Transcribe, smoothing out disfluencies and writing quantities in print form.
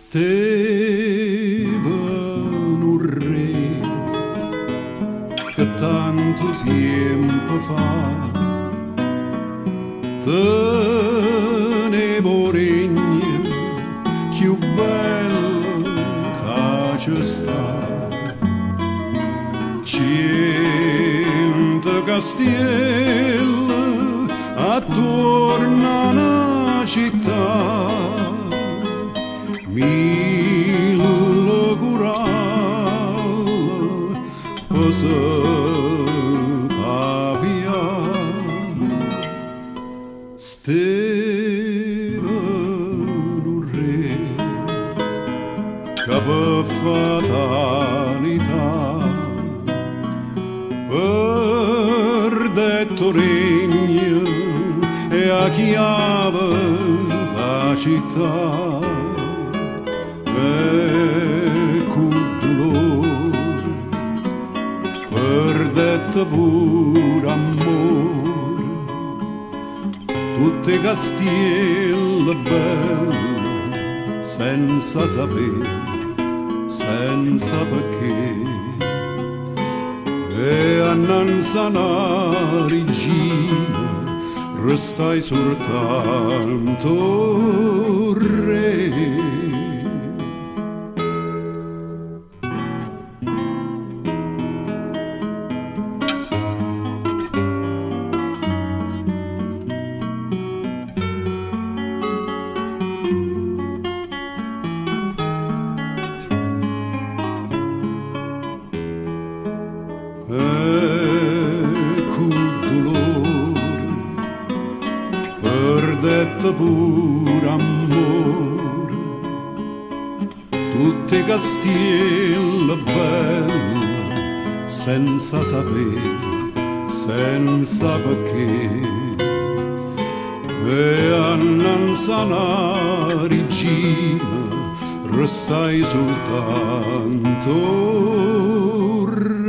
Stefano Re, che tanto tempo fa tenevo regno più bello che c'è sta. Cento castelli attorno alla città, mille curale per papia. Stefano Re, che per fatalità perdetto regno e a chiave da città, e con dolore perdetto pure amore, tutte castielle belle senza sapere, senza perché. E annanzi una regina restai soltanto re. Perdetto pure amore, tutte castielle belle senza sapere, senza perché. E annanzi una regina restai soltanto re.